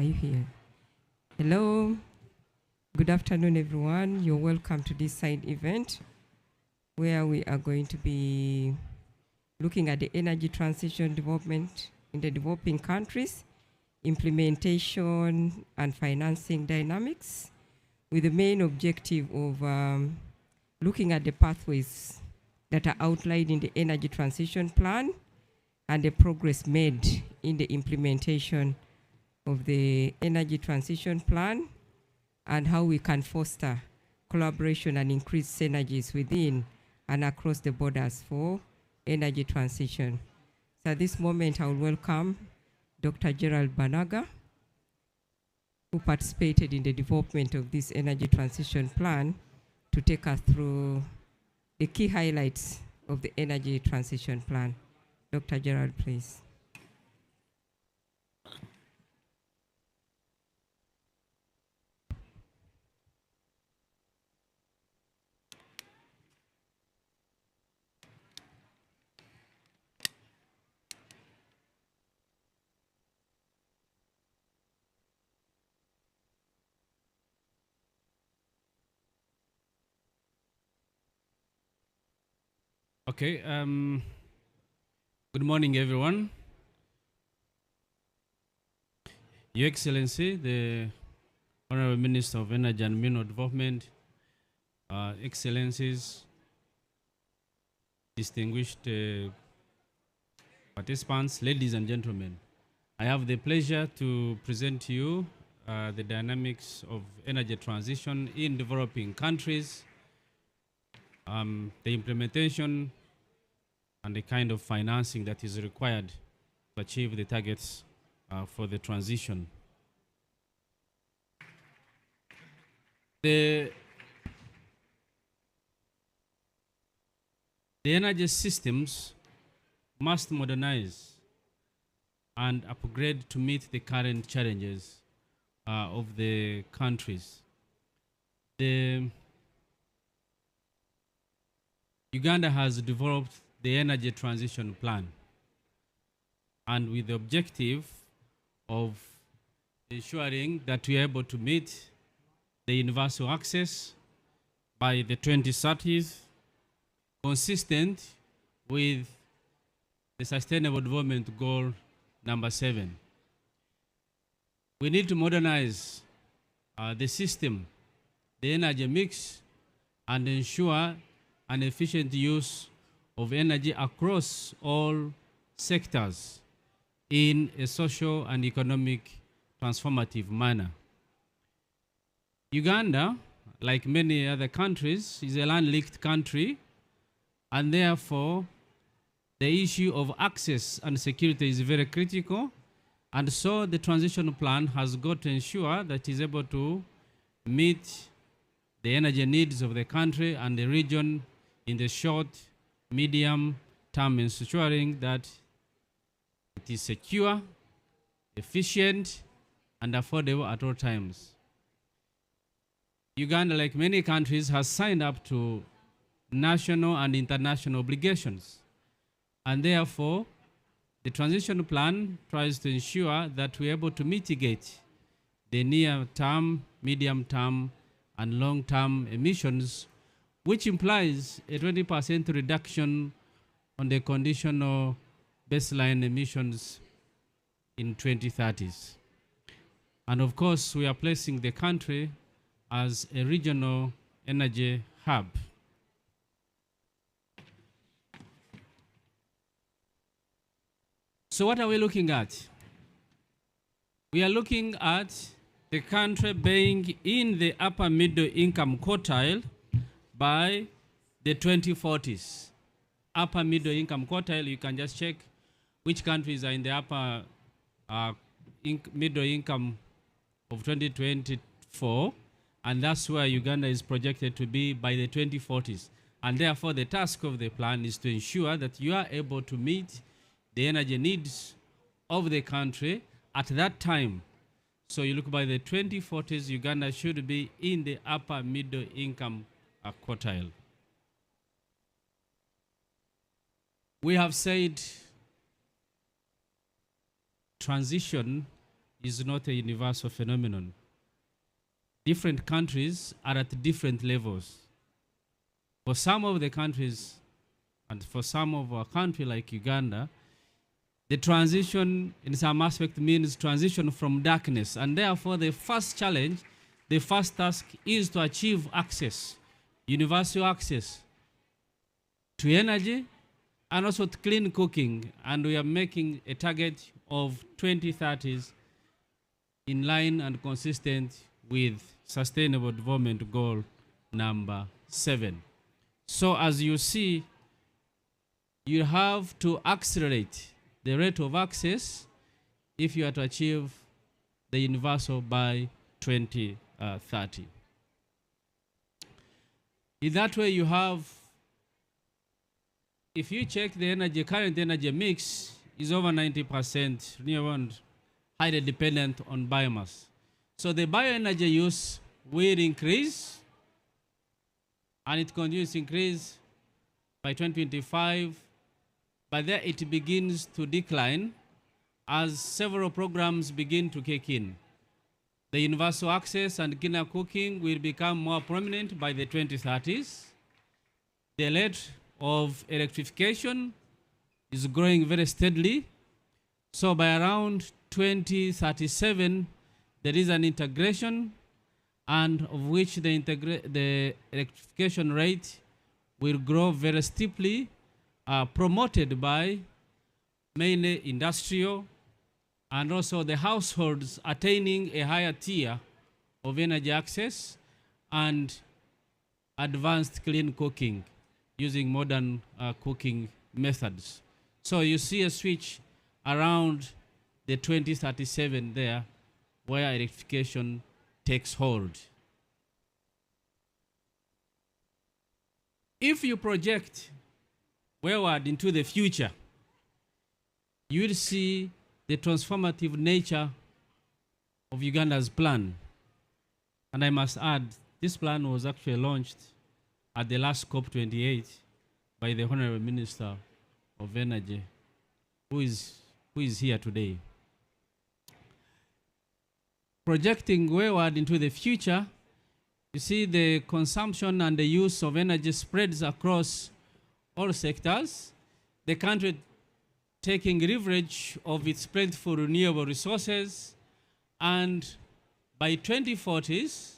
Are you here? Hello. Good afternoon, everyone. You're welcome to this side event where we are going to be looking at the energy transition development in the developing countries, implementation and financing dynamics, with the main objective of looking at the pathways that are outlined in the energy transition plan and the progress made in the implementation of the energy transition plan, and how we can foster collaboration and increase synergies within and across the borders for energy transition. So at this moment, I will welcome Dr. Gerald Banaga, who participated in the development of this energy transition plan, to take us through the key highlights of the energy transition plan. Dr. Gerald, please. Okay. Good morning, everyone. Your Excellency, the Honorable Minister of Energy and Mineral Development, Excellencies, distinguished participants, ladies and gentlemen, I have the pleasure to present to you the dynamics of energy transition in developing countries, the implementation and the kind of financing that is required to achieve the targets for the transition. The energy systems must modernize and upgrade to meet the current challenges of the countries. Uganda has developed the energy transition plan, and with the objective of ensuring that we are able to meet the universal access by the 2030s, consistent with the Sustainable Development Goal number 7. We need to modernize the system, the energy mix, and ensure an efficient use of energy across all sectors in a social and economic transformative manner. Uganda, like many other countries, is a land-linked country, and therefore the issue of access and security is very critical, and so the transition plan has got to ensure that it is able to meet the energy needs of the country and the region in the short, medium term, ensuring that it is secure, efficient, and affordable at all times. Uganda, like many countries, has signed up to national and international obligations, and therefore the transition plan tries to ensure that we're able to mitigate the near-term, medium-term, and long-term emissions, which implies a 20% reduction on the conditional baseline emissions in 2030s. And of course, we are placing the country as a regional energy hub. So what are we looking at? We are looking at the country being in the upper middle income quartile by the 2040s. Upper middle income quartile, you can just check which countries are in the upper middle income of 2024, and that's where Uganda is projected to be by the 2040s. And therefore the task of the plan is to ensure that you are able to meet the energy needs of the country at that time. So you look by the 2040s, Uganda should be in the upper middle income quartile. We have said transition is not a universal phenomenon. Different countries are at different levels. For some of the countries, and for some of our country like Uganda, the transition in some aspect means transition from darkness. And therefore the first challenge, the first task is to achieve access, universal access to energy and also to clean cooking. And we are making a target of 2030s in line and consistent with Sustainable Development Goal number 7. So as you see, you have to accelerate the rate of access if you are to achieve the universal by 2030. In that way, you have, if you check the energy, current energy mix is over 90% renewable and highly dependent on biomass. So the bioenergy use will increase, and it continues to increase by 2025. But there it begins to decline as several programs begin to kick in. The universal access and cleaner cooking will become more prominent by the 2030s. The rate of electrification is growing very steadily. So by around 2037, there is an integration, and of which the electrification rate will grow very steeply, promoted by mainly industrial and also the households attaining a higher tier of energy access and advanced clean cooking using modern cooking methods. So you see a switch around the 2037 there where electrification takes hold. If you project forward into the future, you will see the transformative nature of Uganda's plan. And I must add, this plan was actually launched at the last COP29 by the Honorable Minister of Energy, who is here today. Projecting forward into the future, you see the consumption and the use of energy spreads across all sectors. The country taking leverage of its plentiful renewable resources, and by 2040s,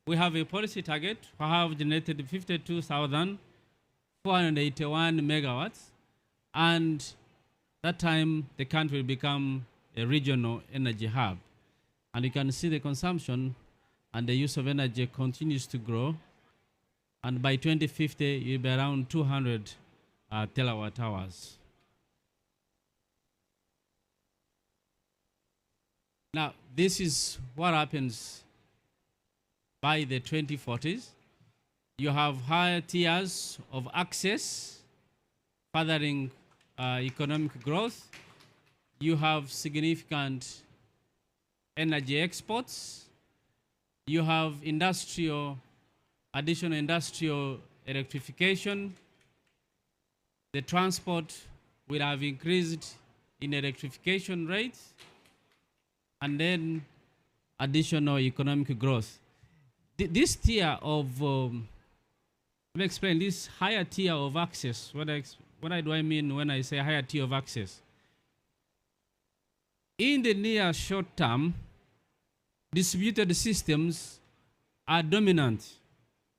we have a policy target to have generated 52,481 megawatts, and that time the country will become a regional energy hub. And you can see the consumption and the use of energy continues to grow, and by 2050 it will be around 200 terawatt hours. Now, this is what happens by the 2040s. You have higher tiers of access, furthering economic growth. You have significant energy exports. You have additional industrial electrification. The transport will have increased in electrification rates, and then additional economic growth. This tier of, let me explain, this higher tier of access, what do I mean when I say higher tier of access? In the near short term, distributed systems are dominant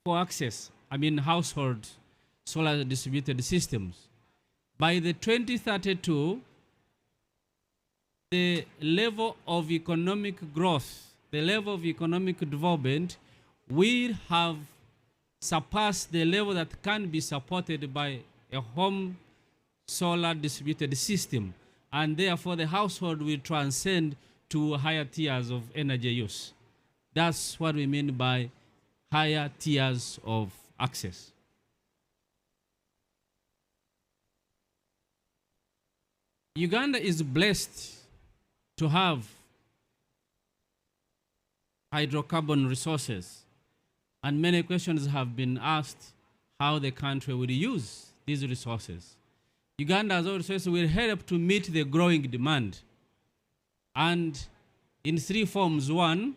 for access. I mean household solar distributed systems. By the 2032, the level of economic growth, the level of economic development will have surpassed the level that can be supported by a home solar distributed system. And therefore the household will transcend to higher tiers of energy use. That's what we mean by higher tiers of access. Uganda is blessed to have hydrocarbon resources, and many questions have been asked how the country will use these resources. Uganda's resources will help to meet the growing demand, and in three forms. One,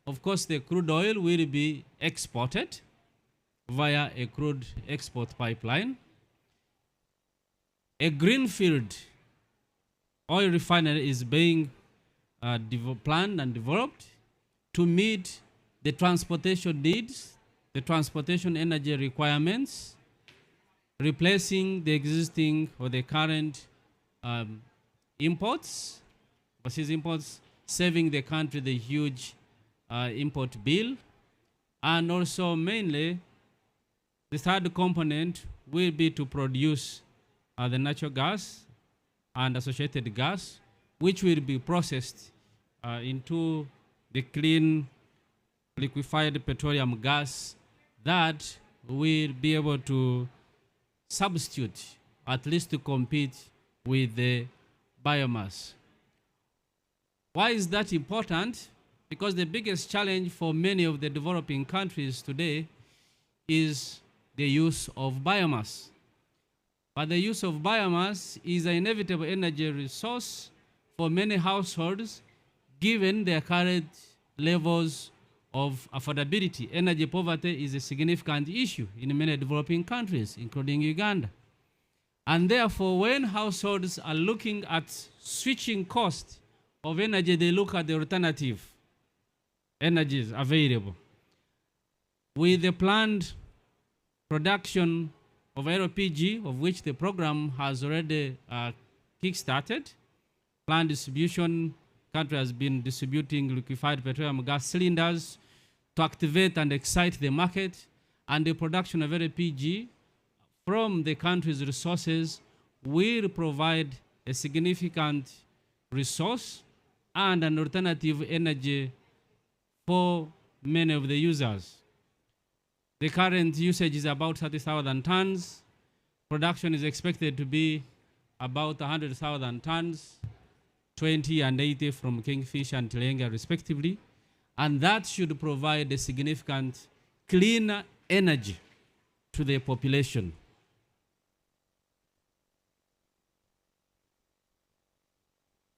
of course, the crude oil will be exported via a crude export pipeline. A greenfield oil refinery is being planned and developed to meet the transportation needs, the transportation energy requirements, replacing the existing or the current imports, overseas imports, saving the country the huge import bill. And also mainly, the third component will be to produce the natural gas and associated gas, which will be processed into the clean liquefied petroleum gas that will be able to substitute, at least to compete with the biomass. Why is that important? Because the biggest challenge for many of the developing countries today is the use of biomass. But the use of biomass is an inevitable energy resource for many households, given their current levels of affordability. Energy poverty is a significant issue in many developing countries, including Uganda. And therefore, when households are looking at switching cost of energy, they look at the alternative energies available. With the planned production of LPG, of which the program has already kick-started, planned distribution, country has been distributing liquefied petroleum gas cylinders to activate and excite the market, and the production of LPG from the country's resources will provide a significant resource and an alternative energy for many of the users. The current usage is about 30,000 tons. Production is expected to be about 100,000 tons, 20 and 80 from Kingfisher and Tilenga respectively. And that should provide a significant cleaner energy to the population.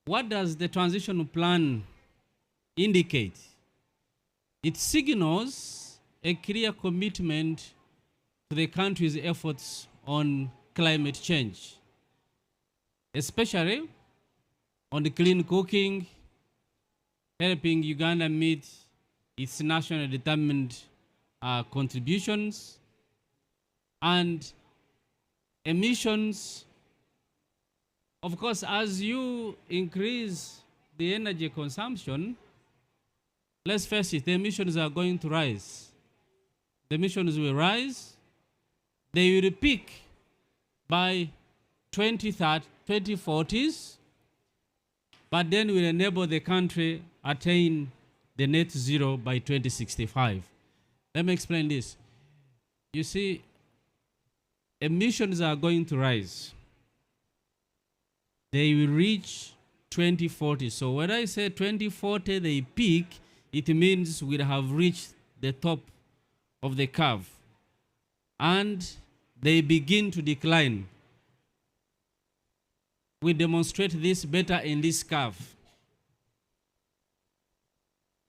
What does the transition plan indicate? It signals a clear commitment to the country's efforts on climate change, especially on the clean cooking, helping Uganda meet its nationally determined contributions, and emissions. Of course, as you increase the energy consumption, let's face it, the emissions are going to rise. The emissions will rise. They will peak by 2040s, but then will enable the country attain the net zero by 2065. Let me explain this. You see, emissions are going to rise. They will reach 2040. So when I say 2040 they peak, it means we'll have reached the top of the curve. And they begin to decline. We demonstrate this better in this curve.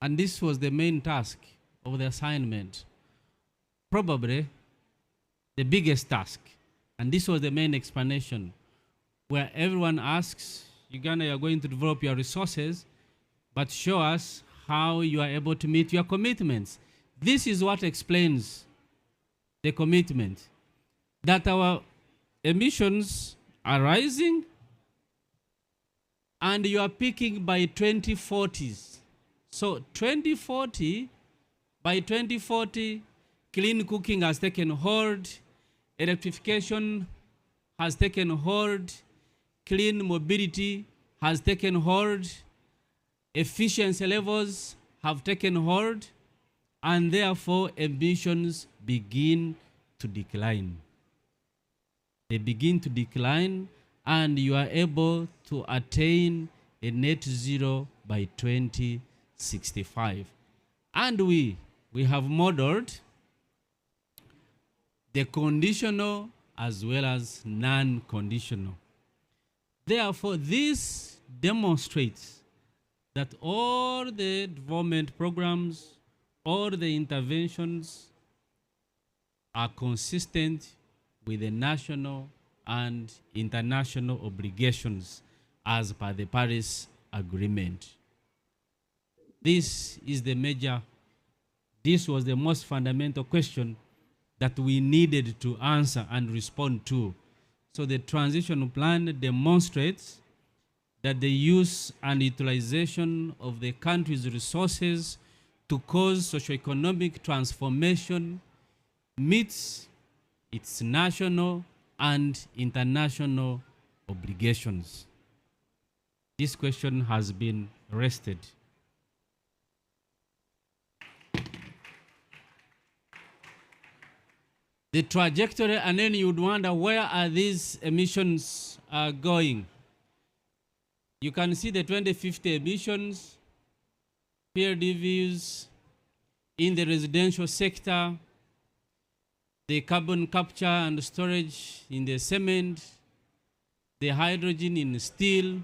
And this was the main task of the assignment. Probably the biggest task. And this was the main explanation, where everyone asks, Uganda, you are going to develop your resources, but show us how you are able to meet your commitments. This is what explains the commitment, that our emissions are rising and you are peaking by 2040s. So by 2040, clean cooking has taken hold, electrification has taken hold, clean mobility has taken hold, efficiency levels have taken hold, and therefore emissions begin to decline. They begin to decline, and you are able to attain a net zero by 2065. And we have modeled the conditional as well as non-conditional. Therefore, this demonstrates that all the development programs, all the interventions are consistent with the national and international obligations as per the Paris Agreement. This was the most fundamental question that we needed to answer and respond to. So the transition plan demonstrates that the use and utilization of the country's resources to cause socioeconomic transformation meets its national and international obligations. This question has been rested. The trajectory, and then you would wonder, where are these emissions going? You can see the 2050 emissions, PRD views in the residential sector, the carbon capture and storage in the cement, the hydrogen in steel,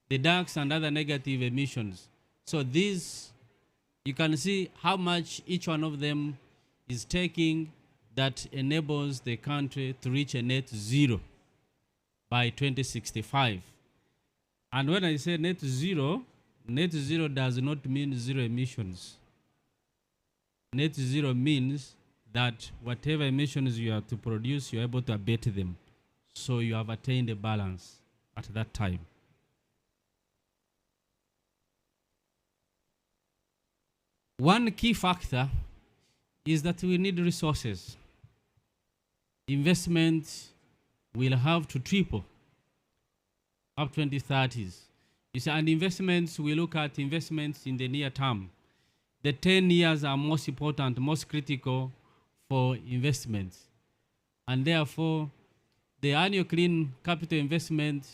the DAX and other negative emissions. So these, you can see how much each one of them is taking that enables the country to reach a net zero by 2065. And when I say net zero does not mean zero emissions. Net zero means that whatever emissions you have to produce, you're able to abate them. So you have attained a balance at that time. One key factor is that we need resources. Investment will have to triple up 2030s. You see, and investments, we look at investments in the near term. The 10 years are most important, most critical for investments. And therefore, the annual clean capital investment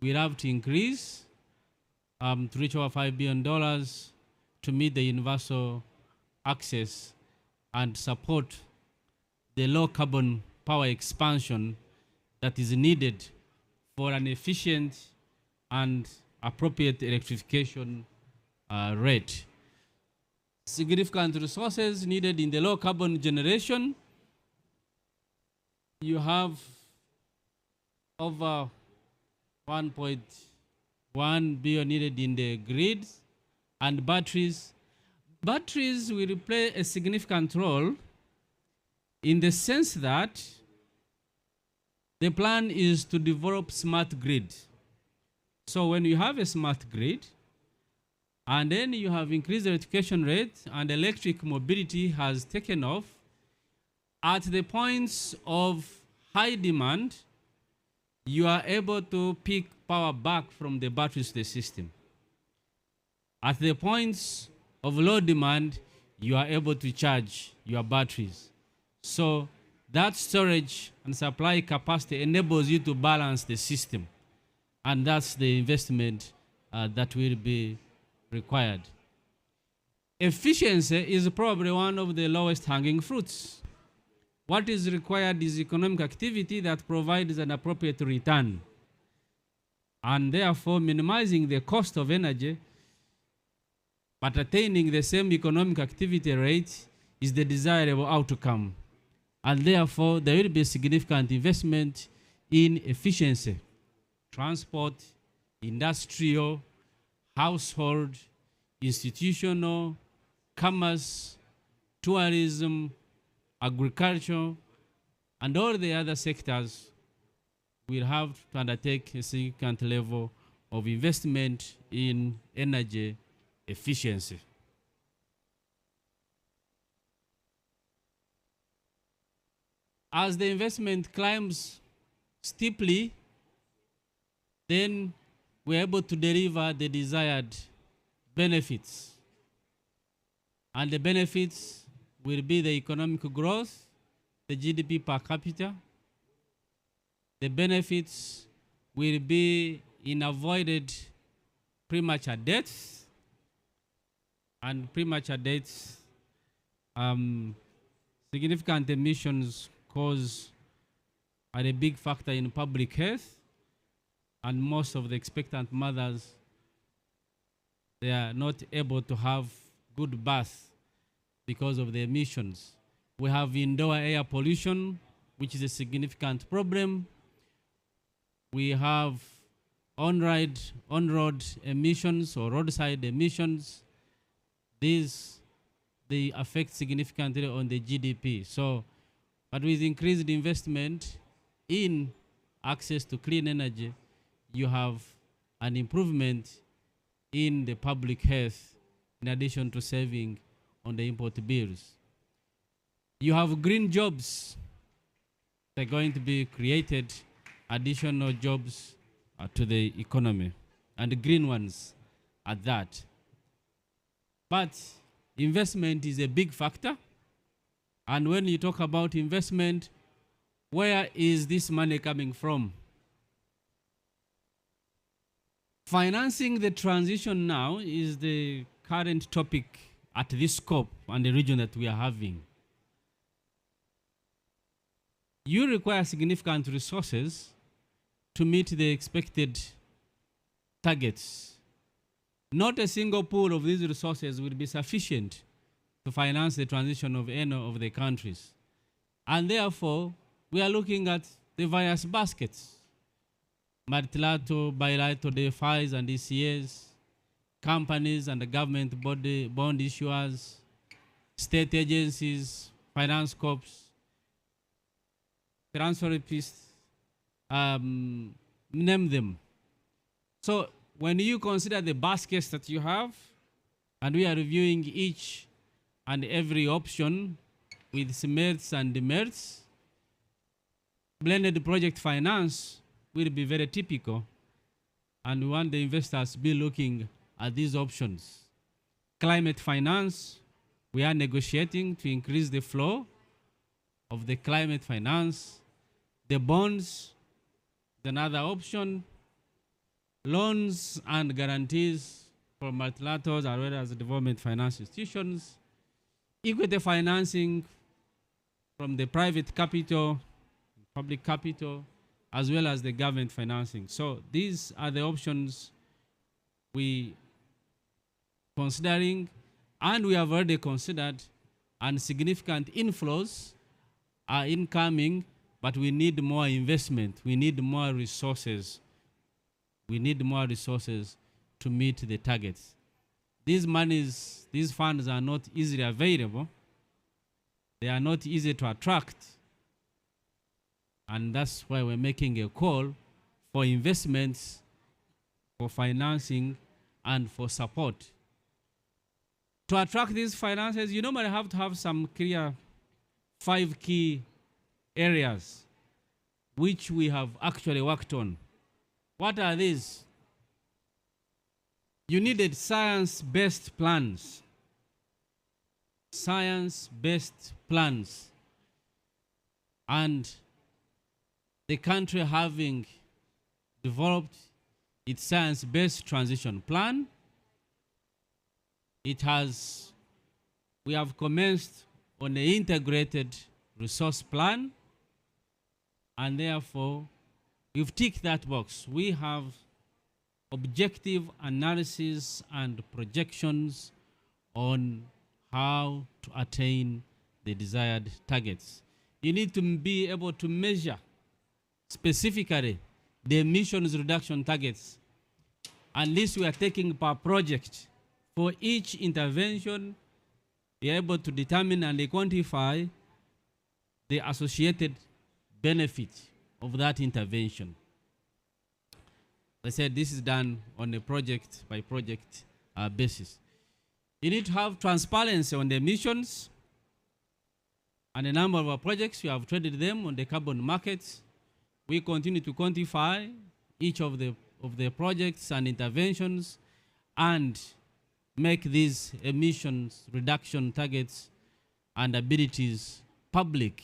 will have to increase to reach over $5 billion to meet the universal access and support the low carbon power expansion that is needed for an efficient and appropriate electrification rate. Significant resources needed in the low carbon generation. You have over 1.1 billion needed in the grids and batteries. Batteries will play a significant role in the sense that the plan is to develop smart grid. So when you have a smart grid, and then you have increased the electrification rate and electric mobility has taken off, at the points of high demand, you are able to pick power back from the batteries to the system. At the points of low demand, you are able to charge your batteries. So that storage and supply capacity enables you to balance the system. And that's the investment that will be required. Efficiency is probably one of the lowest hanging fruits. What is required is economic activity that provides an appropriate return, and therefore minimizing the cost of energy, but attaining the same economic activity rate is the desirable outcome. And therefore, there will be significant investment in efficiency, transport, industrial, household, institutional, commerce, tourism, agriculture, and all the other sectors will have to undertake a significant level of investment in energy efficiency. As the investment climbs steeply, then we're able to deliver the desired benefits. And the benefits will be the economic growth, the GDP per capita. The benefits will be in avoided premature deaths. And premature deaths, significant emissions are a big factor in public health, and most of the expectant mothers they are not able to have good bath because of the emissions. We have indoor air pollution, which is a significant problem. We have on-road emissions or roadside emissions. These, they affect significantly on the GDP. So, but with increased investment in access to clean energy, you have an improvement in the public health in addition to saving on the import bills. You have green jobs. They're going to be created, additional jobs to the economy, and green ones at that. But investment is a big factor. And when you talk about investment, where is this money coming from? Financing the transition now is the current topic at this COP and the region that we are having. You require significant resources to meet the expected targets. Not a single pool of these resources will be sufficient to finance the transition of any of the countries. And therefore, we are looking at the various baskets: multilateral, bilateral, DFIs and ECAs, companies and the government bond issuers, state agencies, finance corps, philanthropists, name them. So when you consider the baskets that you have, and we are reviewing each and every option with its merits and demerits, blended project finance will be very typical, and we want the investors to be looking at these options. Climate finance, we are negotiating to increase the flow of the climate finance. The bonds, another option. Loans and guarantees for multilaterals as well as development finance institutions. Equity financing from the private capital, public capital, as well as the government financing. So these are the options we considering, and we have already considered, and significant inflows are incoming, but we need more investment. We need more resources. We need more resources to meet the targets. These monies, these funds are not easily available. They are not easy to attract. And that's why we're making a call for investments, for financing, and for support. To attract these finances, you normally have to have some clear 5 key areas which we have actually worked on. What are these? You needed science-based plans. Science-based plans. And the country having developed its science-based transition plan, we have commenced on an integrated resource plan, and therefore we've ticked that box. We have objective analysis and projections on how to attain the desired targets. You need to be able to measure specifically the emissions reduction targets. And this we are taking per project. For each intervention, we are able to determine and quantify the associated benefit of that intervention. I said this is done on a project by project basis. You need to have transparency on the emissions, and a number of our projects, we have traded them on the carbon markets. We continue to quantify each of the projects and interventions and make these emissions reduction targets and abilities public,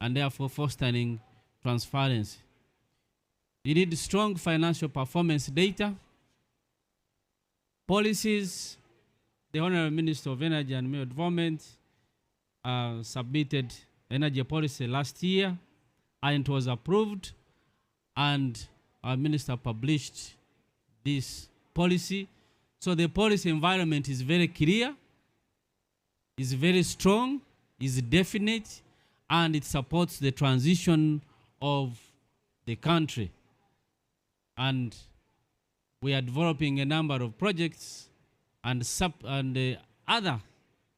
and therefore fostering transparency. You need strong financial performance data, policies. The Honorable Minister of Energy and Development submitted energy policy last year, and it was approved, and our minister published this policy, So the policy environment is very clear, is very strong, is definite, and it supports the transition of the country. And we are developing a number of projects and other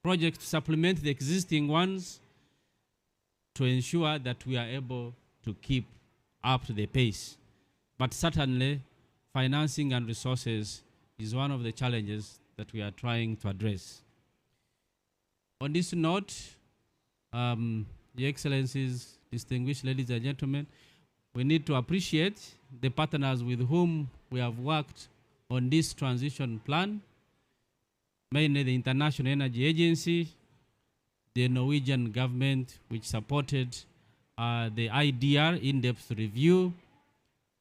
projects to supplement the existing ones to ensure that we are able to keep up to the pace. But certainly, financing and resources is one of the challenges that we are trying to address. On this note, Your Excellencies, distinguished ladies and gentlemen, we need to appreciate the partners with whom we have worked on this transition plan, mainly the International Energy Agency, the Norwegian government, which supported the IDR, in-depth review,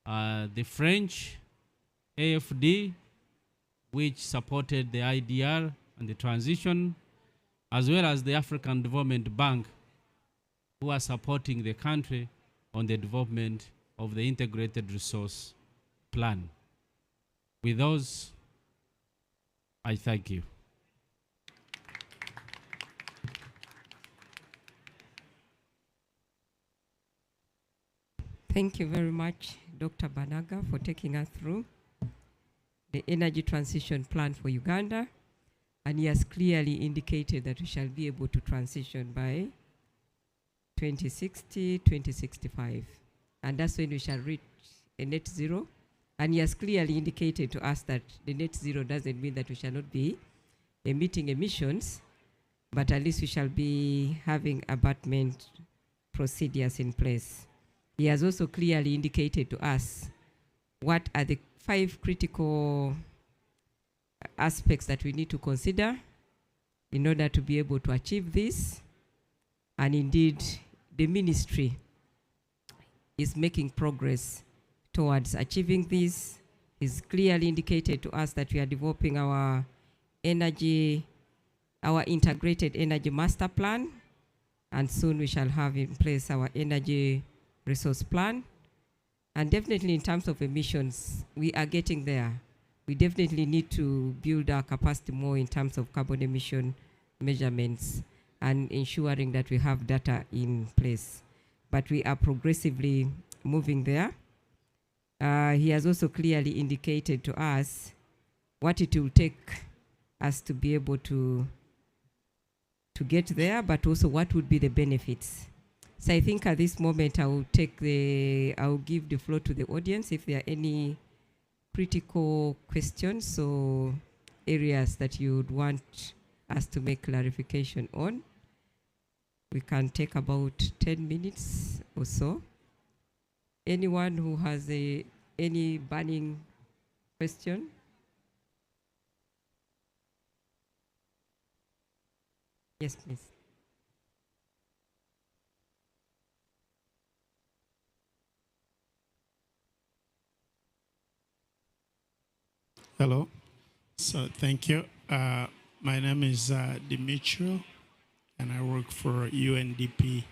the French AFD, which supported the IDR and the transition, as well as the African Development Bank, who are supporting the country on the development of the integrated resource plan. With those, I thank you. Thank you very much, Dr. Banaga, for taking us through the energy transition plan for Uganda. And he has clearly indicated that we shall be able to transition by 2060, 2065. And that's when we shall reach a net zero. And he has clearly indicated to us that the net zero doesn't mean that we shall not be emitting emissions, but at least we shall be having abatement procedures in place. He has also clearly indicated to us what are the 5 critical aspects that we need to consider in order to be able to achieve this. And indeed, the ministry is making progress towards achieving this. He's clearly indicated to us that we are developing our integrated energy master plan, and soon we shall have in place our energy resource plan. And definitely in terms of emissions, we are getting there. We definitely need to build our capacity more in terms of carbon emission measurements and ensuring that we have data in place. But we are progressively moving there. He has also clearly indicated to us what it will take us to be able to get there, but also what would be the benefits. So I think at this moment I will give the floor to the audience if there are any critical questions or areas that you would want us to make clarification on. We can take about 10 minutes or so. Anyone who has any burning question? Yes, please. Hello. So thank you. My name is Dimitro, and I work for UNDP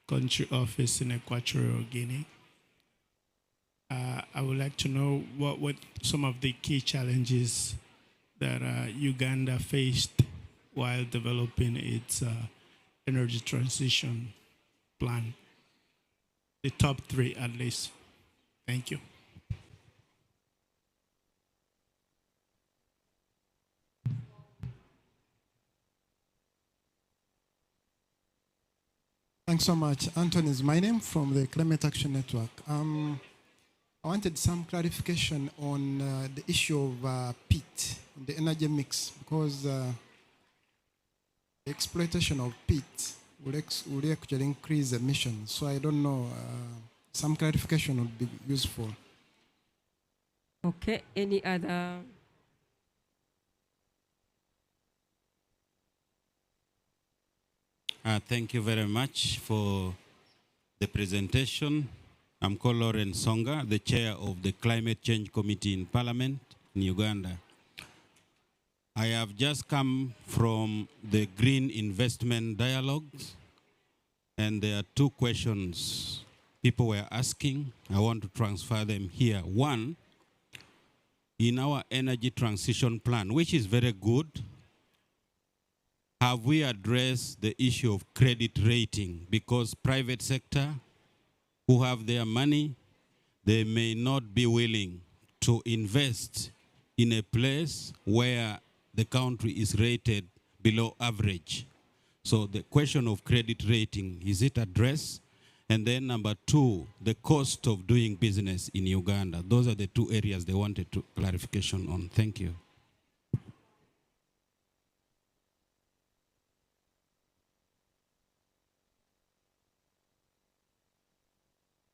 country office in Equatorial Guinea. I would like to know what some of the key challenges that Uganda faced while developing its energy transition plan. The top 3 at least. Thank you. Thanks so much. Anthony is my name from the Climate Action Network. I wanted some clarification on the issue of peat, the energy mix, because the exploitation of peat will actually increase emissions. So I don't know, some clarification would be useful. Okay, any other? Thank you very much for the presentation. I'm called Lauren Songa, the chair of the Climate Change Committee in Parliament in Uganda. I have just come from the Green Investment Dialogues, and there are 2 questions people were asking. I want to transfer them here. One, in our energy transition plan, which is very good, have we addressed the issue of credit rating? Because private sector who have their money, they may not be willing to invest in a place where the country is rated below average. So the question of credit rating, is it addressed? And then number two, the cost of doing business in Uganda. Those are the two areas they wanted clarification on. Thank you.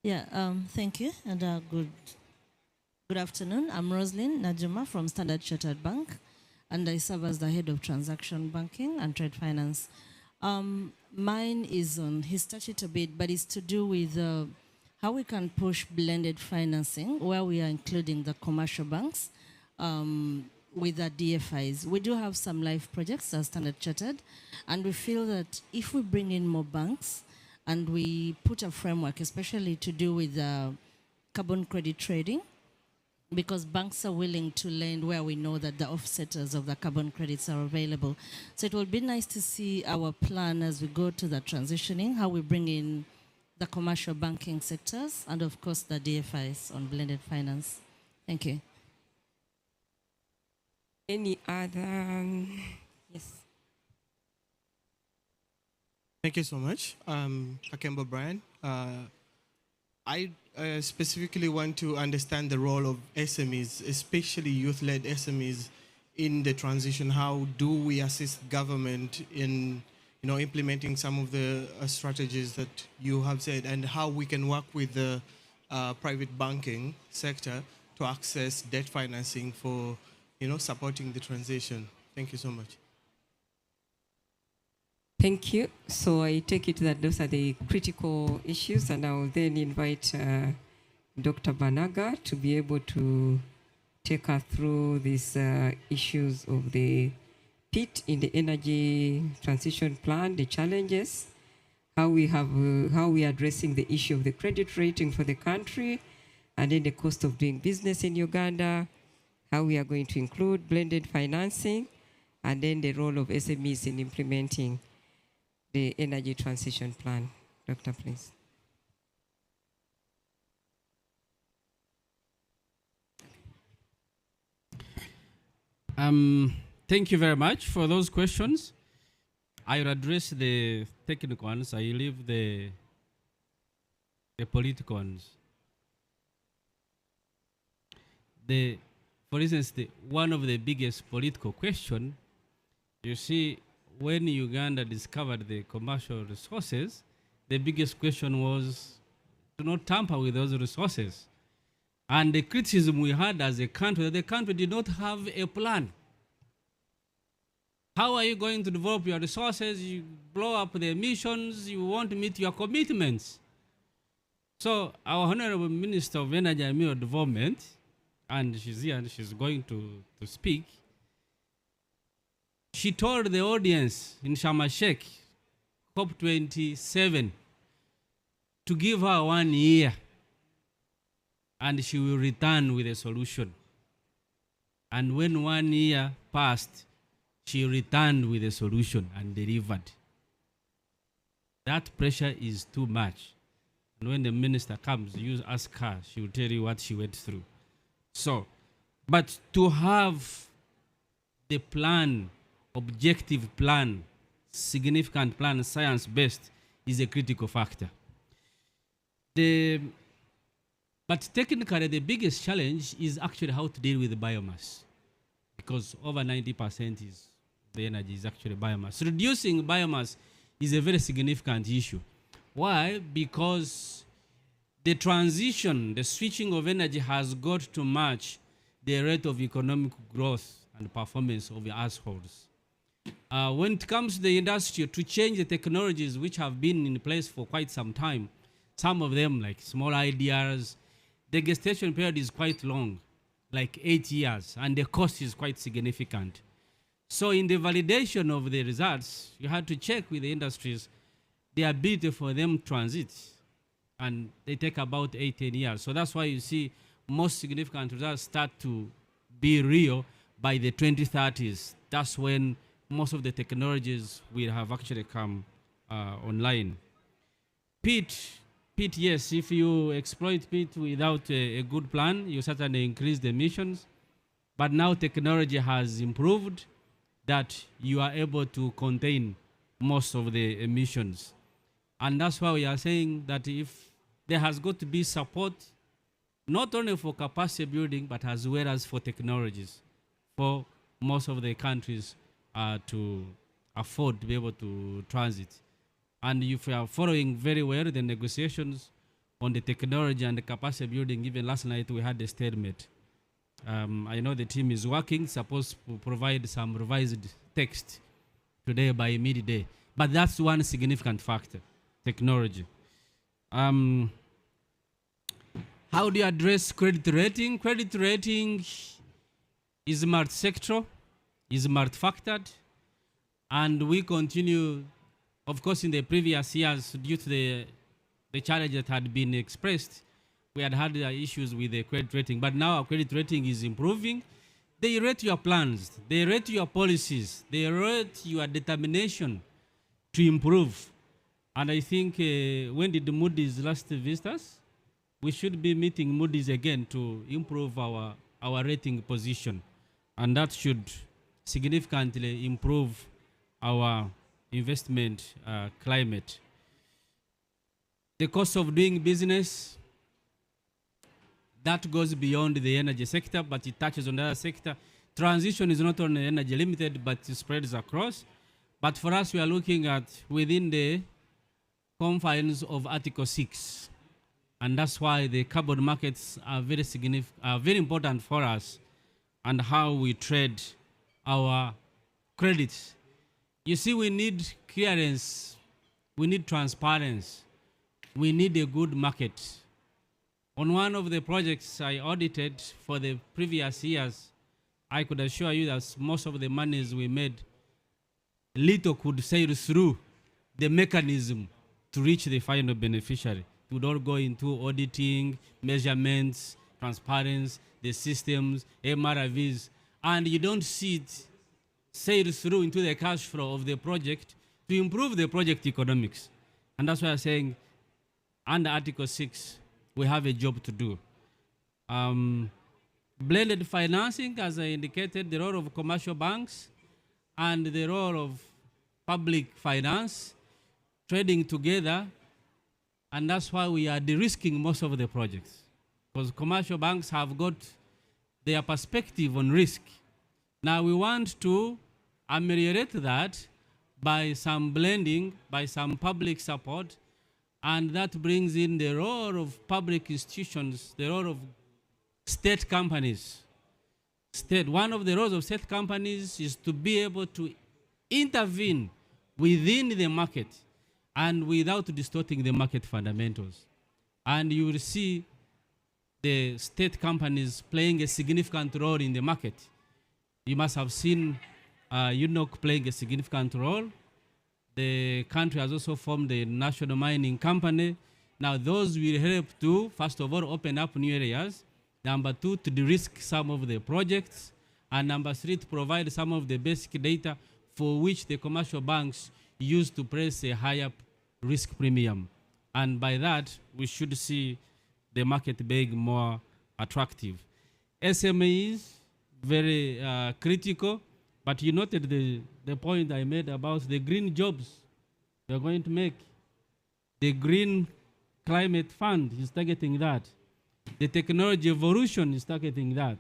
Yeah, thank you, and good afternoon. I'm Roslyn Najuma from Standard Chartered Bank, and I serve as the head of transaction banking and trade finance. Mine is on, he touched it a bit, but it's to do with how we can push blended financing, where we are including the commercial banks with the DFIs. We do have some live projects as Standard Chartered, and we feel that if we bring in more banks, and we put a framework, especially to do with carbon credit trading, because banks are willing to lend where we know that the offsetters of the carbon credits are available. So it will be nice to see our plan as we go to the transitioning, how we bring in the commercial banking sectors, and of course the DFIs on blended finance. Thank you. Any other? Yes. Thank you so much. Akemba Brian. I specifically want to understand the role of SMEs, especially youth-led SMEs, in the transition. How do we assist government in implementing some of the strategies that you have said, and how we can work with the private banking sector to access debt financing for supporting the transition? Thank you so much. Thank you. So I take it that those are the critical issues, and I will then invite Dr. Banaga to be able to take us through these issues of the PIT in the energy transition plan, the challenges, how we are addressing the issue of the credit rating for the country, and then the cost of doing business in Uganda, how we are going to include blended financing, and then the role of SMEs in implementing the energy transition plan. Doctor, please. Thank you very much for those questions. I will address the technical ones. I leave the political ones. For instance, one of the biggest political questions, you see, when Uganda discovered the commercial resources, the biggest question was to not tamper with those resources. And the criticism we had as a country, that the country did not have a plan. How are you going to develop your resources? You blow up the emissions, you won't meet your commitments. So our Honorable Minister of Energy and Mineral Development, and she's here and she's going to speak, she told the audience in Sharm el-Sheikh, COP27, to give her 1 year and she will return with a solution. And when 1 year passed, she returned with a solution and delivered. That pressure is too much. And when the minister comes, you ask her, she will tell you what she went through. So, but to have the plan, objective plan, significant plan, science-based, is a critical factor. But technically, the biggest challenge is actually how to deal with the biomass, because over 90% is the energy is actually biomass. Reducing biomass is a very significant issue. Why? Because the transition, the switching of energy has got to match the rate of economic growth and performance of the households. When it comes to the industry, to change the technologies which have been in place for quite some time, some of them like small ideas, the gestation period is quite long, like 8 years, and the cost is quite significant. So in the validation of the results, you had to check with the industries the ability for them to transit, and they take about 8-10 years. So that's why you see most significant results start to be real by the 2030s. That's when most of the technologies will have actually come online. Peat, yes, if you exploit peat without a good plan, you certainly increase the emissions. But now technology has improved that you are able to contain most of the emissions. And that's why we are saying that if there has got to be support, not only for capacity building, but as well as for technologies, for most of the countries to afford to be able to transit. And if we are following very well the negotiations on the technology and the capacity building, even last night we had a stalemate. I know the team is working, supposed to provide some revised text today by midday. But that's one significant factor, technology. How do you address credit rating? Credit rating is multi-sectoral, is multi-factored, and we continue, of course, in the previous years, due to the challenge that had been expressed, we had issues with the credit rating, but now our credit rating is improving. They rate your plans, they rate your policies, they rate your determination to improve. And I think when did Moody's last visit us? We should be meeting Moody's again to improve our rating position. And that should significantly improve our investment climate. The cost of doing business, that goes beyond the energy sector, but it touches on the other sector. Transition is not only energy limited, but it spreads across. But for us, we are looking at within the confines of Article 6. And that's why the carbon markets are very significant, are very important for us, and how we trade our credits. You see, we need clearance, we need transparency, we need a good market. On one of the projects I audited for the previous years, I could assure you that most of the monies we made, little could sail through the mechanism to reach the final beneficiary. We would all go into auditing, measurements, transparency, the systems, MRVs, and you don't see it sail through into the cash flow of the project to improve the project economics. And that's why I'm saying under Article 6, we have a job to do. Blended financing, as I indicated, the role of commercial banks and the role of public finance, trading together, and that's why we are de-risking most of the projects. Because commercial banks have got their perspective on risk. Now we want to ameliorate that by some blending, by some public support, and that brings in the role of public institutions, the role of state companies. One of the roles of state companies is to be able to intervene within the market and without distorting the market fundamentals. And you will see the state companies playing a significant role in the market. You must have seen UNOC playing a significant role. The country has also formed a national mining company. Now those will help to, first of all, open up new areas. Number two, to de-risk some of the projects. And number three, to provide some of the basic data for which the commercial banks use to place a higher risk premium. And by that, we should see the market being more attractive. SMEs, very critical, but you noted the point I made about the green jobs they're going to make. The Green Climate Fund is targeting that. The technology evolution is targeting that.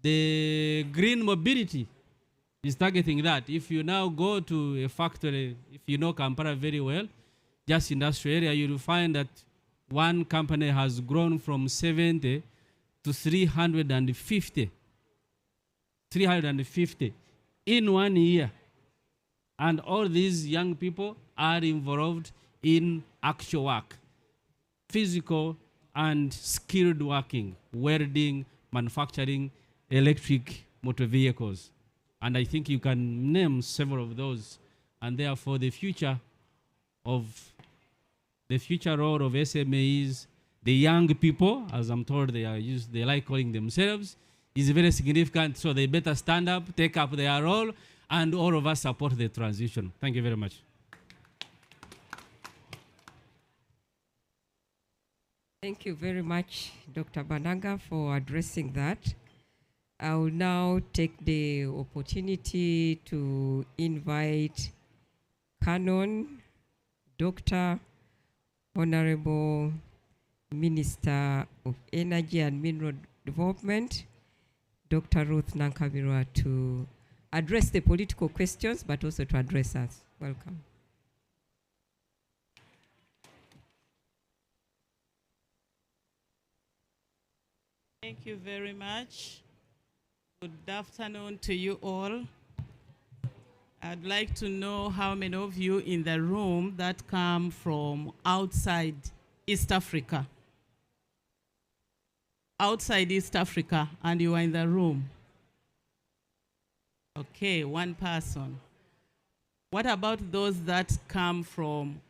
The green mobility is targeting that. If you now go to a factory, if you know Kampala very well, just industrial area, you will find that one company has grown from 70 to 350. 350 in 1 year. And all these young people are involved in actual work, physical and skilled working, welding, manufacturing, electric motor vehicles. And I think you can name several of those. And therefore the future role of SMEs, the young people, as I'm told they like calling themselves, is very significant, so they better stand up, take up their role, and all of us support the transition. Thank you very much. Thank you very much, Dr. Bananga, for addressing that. I will now take the opportunity to invite Canon, Dr. Honorable Minister of Energy and Mineral Development, Dr. Ruth Nankabirwa, to address the political questions, but also to address us. Welcome. Thank you very much. Good afternoon to you all. I'd like to know how many of you in the room that come from outside East Africa. Outside East Africa, and you are in the room. Okay, one person. What about those that come from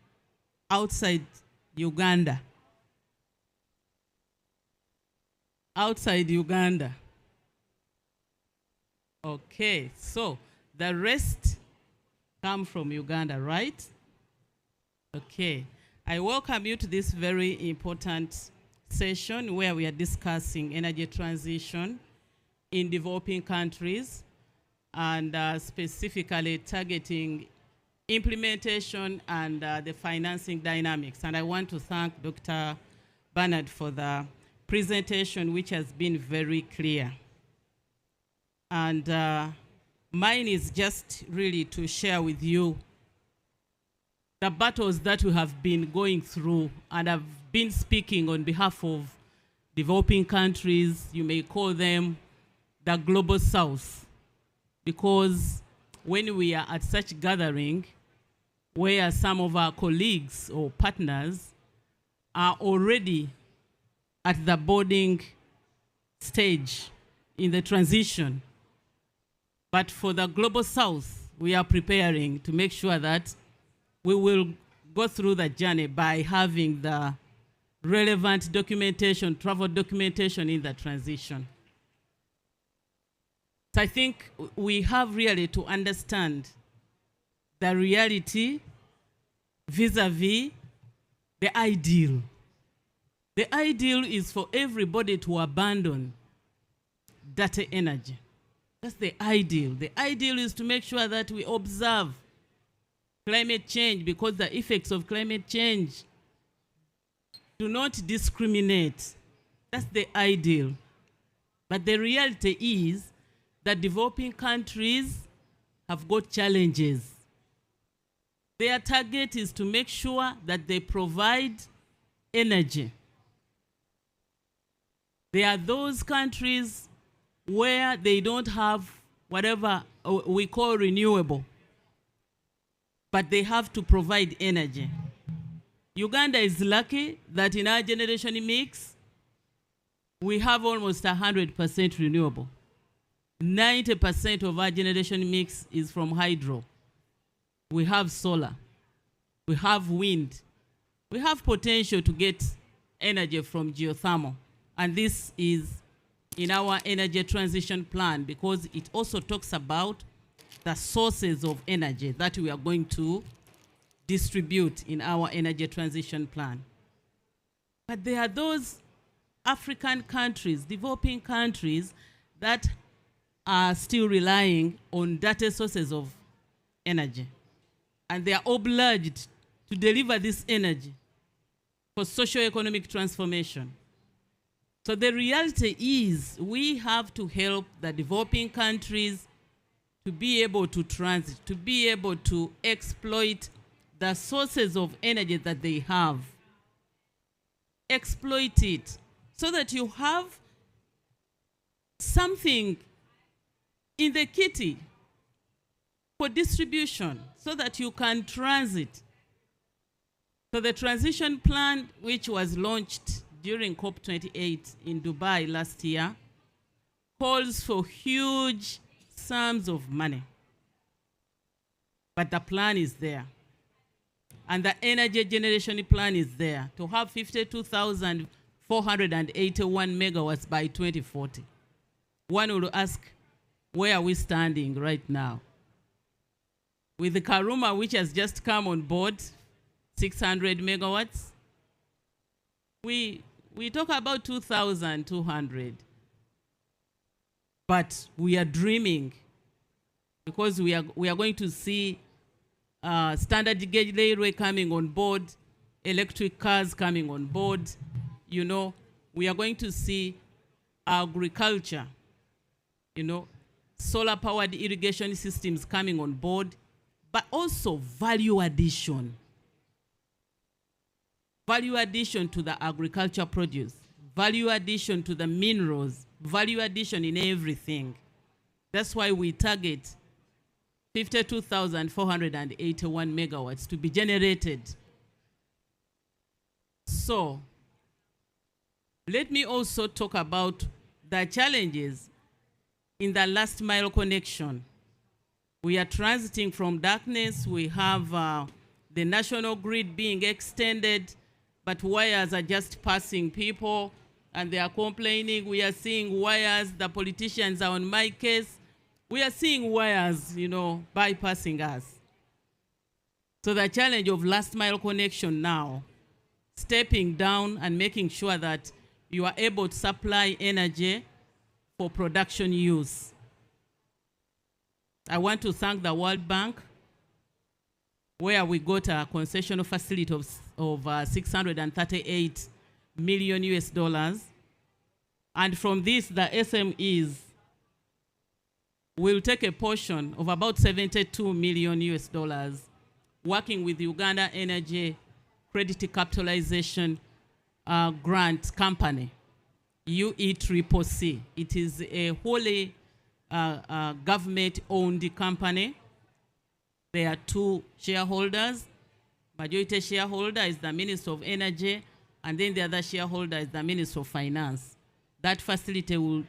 outside Uganda? Outside Uganda. Okay, so the rest come from Uganda, right? Okay, I welcome you to this very important session where we are discussing energy transition in developing countries and specifically targeting implementation and the financing dynamics. And I want to thank Dr. Bernard for the presentation, which has been very clear. And mine is just really to share with you the battles that we have been going through, and I've been speaking on behalf of developing countries. You may call them the global south, because when we are at such gathering where some of our colleagues or partners are already at the boarding stage in the transition, but for the global south, we are preparing to make sure that we will go through the journey by having the relevant documentation, travel documentation in the transition. So I think we have really to understand the reality vis-a-vis the ideal. The ideal is for everybody to abandon dirty energy. That's the ideal. The ideal is to make sure that we observe climate change, because the effects of climate change do not discriminate. That's the ideal. But the reality is that developing countries have got challenges. Their target is to make sure that they provide energy. There are those countries where they don't have whatever we call renewable, but they have to provide energy. Uganda is lucky that in our generation mix, we have almost 100% renewable. 90% of our generation mix is from hydro. We have solar. We have wind. We have potential to get energy from geothermal. And this is in our energy transition plan, because it also talks about the sources of energy that we are going to distribute in our energy transition plan. But there are those African countries, developing countries, that are still relying on dirty sources of energy. And they are obliged to deliver this energy for socio-economic transformation. So the reality is we have to help the developing countries to be able to transit, to be able to exploit the sources of energy that they have. Exploit it so that you have something in the kitty for distribution so that you can transit. So the transition plan, which was launched during COP29 in Dubai last year, calls for huge sums of money. But the plan is there. And the energy generation plan is there to have 52,481 megawatts by 2040. one will ask, where are we standing right now? With the Karuma, which has just come on board, 600 megawatts, we talk about 2,200. But we are dreaming, because we are going to see standard gauge railway coming on board, electric cars coming on board. You know, we are going to see agriculture, you know, solar-powered irrigation systems coming on board, but also value addition. Value addition to the agriculture produce, value addition to the minerals, value addition in everything. That's why we target 52,481 megawatts to be generated. So, let me also talk about the challenges in the last mile connection. We are transiting from darkness. We have the national grid being extended, but wires are just passing people and they are complaining. We are seeing wires, the politicians are on my case. We are seeing wires, you know, bypassing us. So the challenge of last mile connection now, stepping down and making sure that you are able to supply energy for production use. I want to thank the World Bank, where we got a concessional facility of 638 million US dollars. And from this, the SMEs will take a portion of about 72 million US dollars, working with Uganda Energy Credit Capitalization Grant Company, UECCC. It is a wholly government-owned company. There are two shareholders. Majority shareholder is the Minister of Energy, and then the other shareholder is the Minister of Finance. That facility will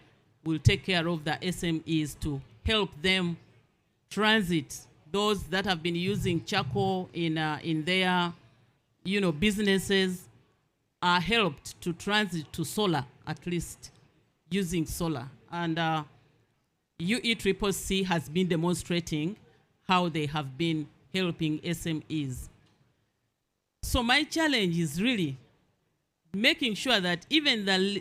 take care of the SMEs to help them transit. Those that have been using charcoal in their, you know, businesses are helped to transit to solar, at least using solar. And UECCC has been demonstrating how they have been helping SMEs. So my challenge is really making sure that even the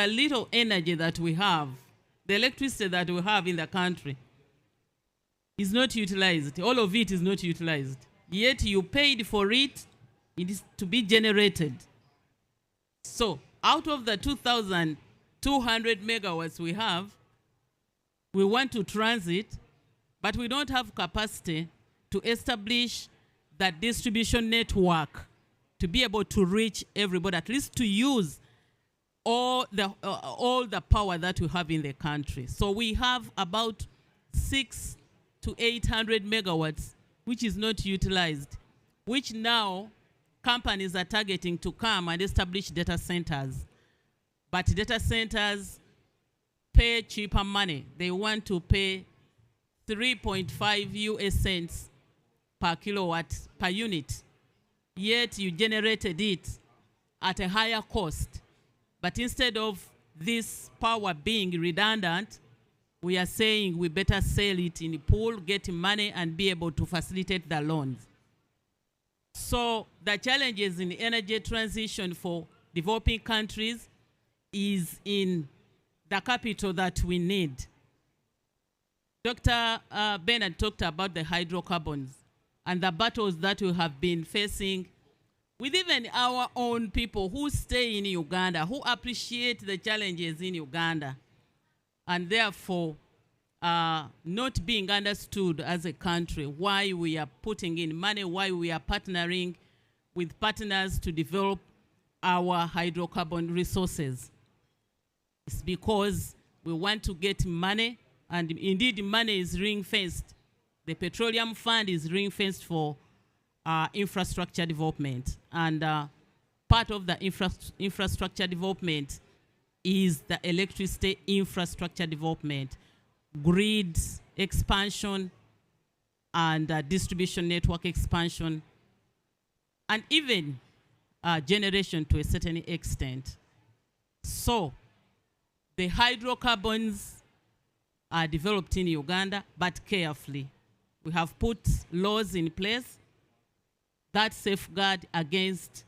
little energy that we have, the electricity that we have in the country, is not utilized. All of it is not utilized. Yet you paid for it, it is to be generated. So out of the 2,200 megawatts we have, we want to transit, but we don't have capacity to establish that distribution network to be able to reach everybody, at least to use all the power that we have in the country. So we have about 600 to 800 megawatts, which is not utilized, which now companies are targeting to come and establish data centers. But data centers pay cheaper money. They want to pay 3.5 US cents per kilowatt per unit. Yet you generated it at a higher cost. But instead of this power being redundant, we are saying we better sell it in the pool, get money, and be able to facilitate the loans. So the challenges in energy transition for developing countries is in the capital that we need. Dr. Bernard talked about the hydrocarbons and the battles that we have been facing with even our own people who stay in Uganda, who appreciate the challenges in Uganda, and therefore not being understood as a country, why we are putting in money, why we are partnering with partners to develop our hydrocarbon resources. It's because we want to get money, and indeed money is ring-fenced. The Petroleum Fund is ring-fenced for infrastructure development. And part of the infrastructure development is the electricity infrastructure development, grid expansion, and distribution network expansion, and even generation to a certain extent. So The hydrocarbons are developed in Uganda, but carefully. We have put laws in place that safeguard against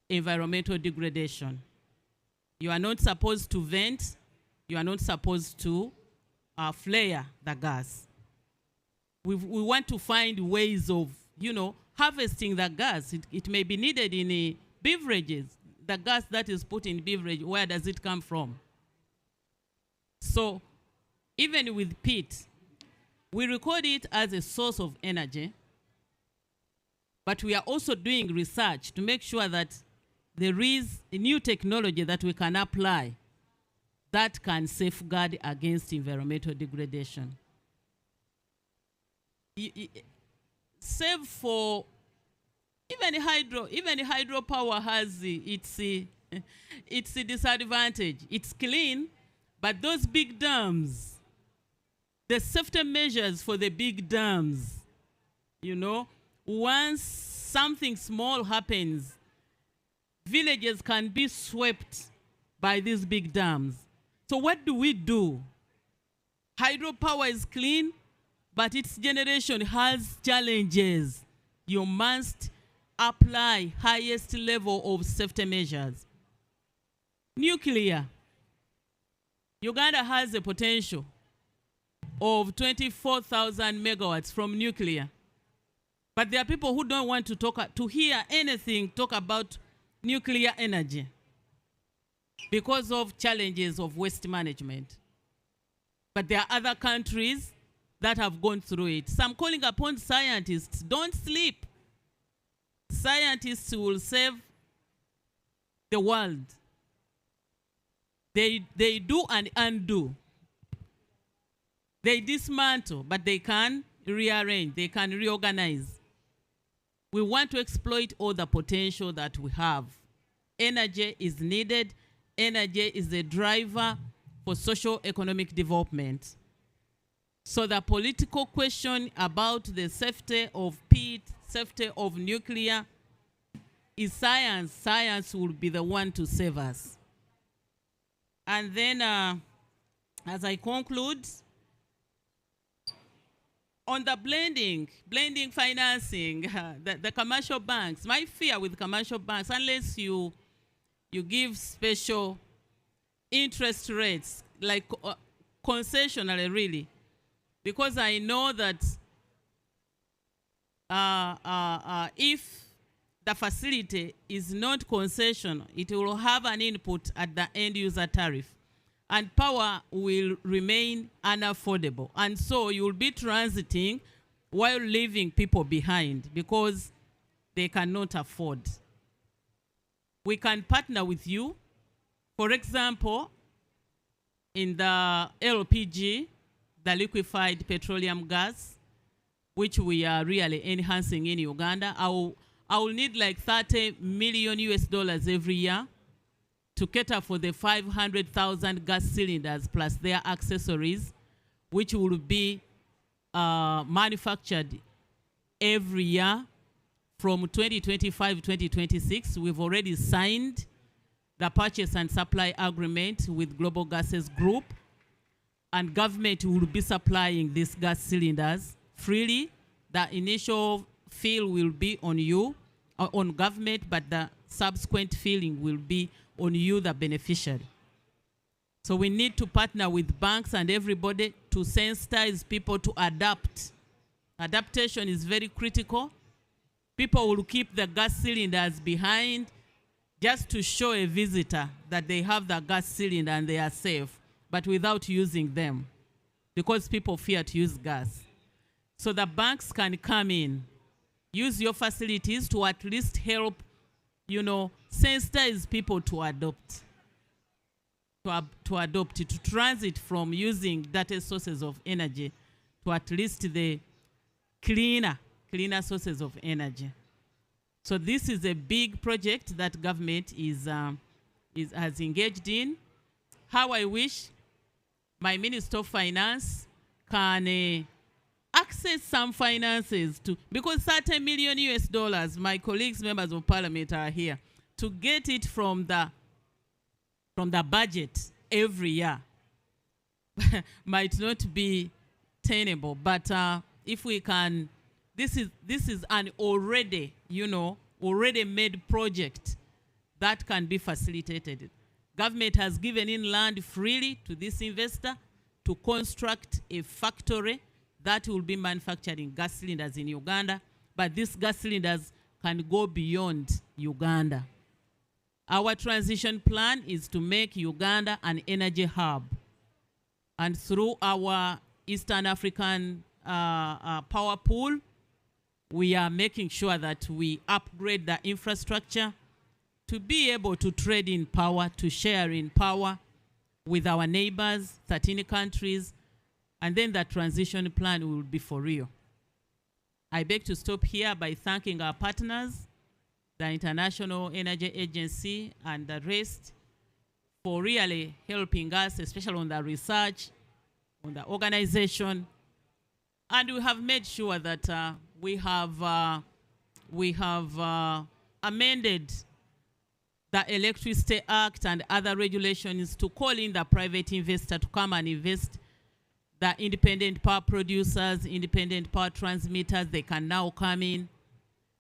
environmental degradation. You are not supposed to vent. You are not supposed to flare the gas. We want to find ways of, harvesting the gas. It may be needed in beverages. The gas that is put in beverage, where does it come from? So even with peat, we record it as a source of energy, but we are also doing research to make sure that there is a new technology that we can apply that can safeguard against environmental degradation. Save for even hydropower has its disadvantage. It's clean, but those big dams, the safety measures for the big dams, once something small happens, villages can be swept by these big dams. So what do? Hydropower is clean, but its generation has challenges. You must apply highest level of safety measures. Nuclear. Uganda has a potential of 24,000 megawatts from nuclear. But there are people who don't want to hear anything talk about nuclear energy because of challenges of waste management. But there are other countries that have gone through it. So I'm calling upon scientists, don't sleep. Scientists will save the world. They do and undo. They dismantle, but they can rearrange, they can reorganize. We want to exploit all the potential that we have. Energy is needed. Energy is the driver for socio-economic development. So the political question about the safety of peat, safety of nuclear, is science. Science will be the one to save us. And then, as I conclude, on the blending financing, the commercial banks, my fear with commercial banks, unless you give special interest rates, like concessionally really, because I know that if the facility is not concession, it will have an input at the end user tariff, and power will remain unaffordable. And so you will be transiting while leaving people behind because they cannot afford. We can partner with you. For example, in the LPG, the liquefied petroleum gas, which we are really enhancing in Uganda, I will need like $30 million every year to cater for the 500,000 gas cylinders plus their accessories, which will be manufactured every year from 2025-2026. We've already signed the purchase and supply agreement with Global Gases Group, and government will be supplying these gas cylinders freely. The initial fill will be on you, on government, but the subsequent filling will be on you, the beneficiary. So we need to partner with banks and everybody to sensitize people to adapt. Adaptation is very critical. People will keep the gas cylinders behind just to show a visitor that they have the gas cylinder and they are safe, but without using them because people fear to use gas. So the banks can come in, use your facilities to at least help, sensitize people to adopt, to transit from using dirty sources of energy to at least the cleaner sources of energy. So this is a big project that government has engaged in. How I wish my Minister of Finance can access some finances to, because $30 million, my colleagues, members of parliament are here, to get it from the budget every year might not be tenable. But if we can, this is an already, already made project that can be facilitated. Government has given in land freely to this investor to construct a factory that will be manufacturing gas cylinders in Uganda, but these gas cylinders can go beyond Uganda. Our transition plan is to make Uganda an energy hub. And through our Eastern African power pool, we are making sure that we upgrade the infrastructure to be able to trade in power, to share in power with our neighbors, 13 countries, and then the transition plan will be for real. I beg to stop here by thanking our partners, the International Energy Agency and the rest, for really helping us, especially on the research, on the organization. And we have made sure that we have amended the Electricity Act and other regulations to call in the private investor to come and invest. The independent power producers, independent power transmitters, they can now come in.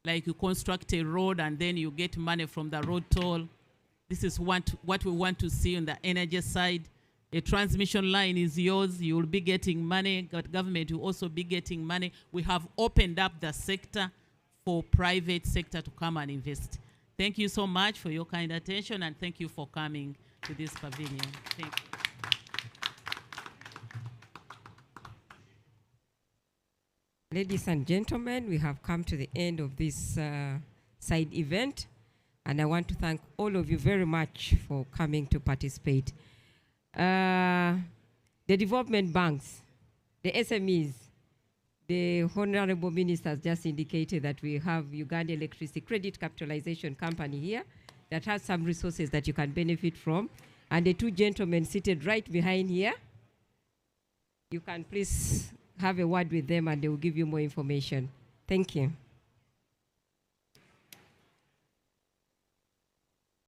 Like you construct a road and then you get money from the road toll. This is what we want to see on the energy side. A transmission line is yours. You will be getting money. Government will also be getting money. We have opened up the sector for private sector to come and invest. Thank you so much for your kind attention, and thank you for coming to this pavilion. Thank you. Ladies and gentlemen, we have come to the end of this side event, and I want to thank all of you very much for coming to participate. The development banks, the SMEs, the Honorable Minister has just indicated that we have Uganda Electricity Credit Capitalization Company here that has some resources that you can benefit from. And the two gentlemen seated right behind here, you can please have a word with them and they will give you more information. Thank you.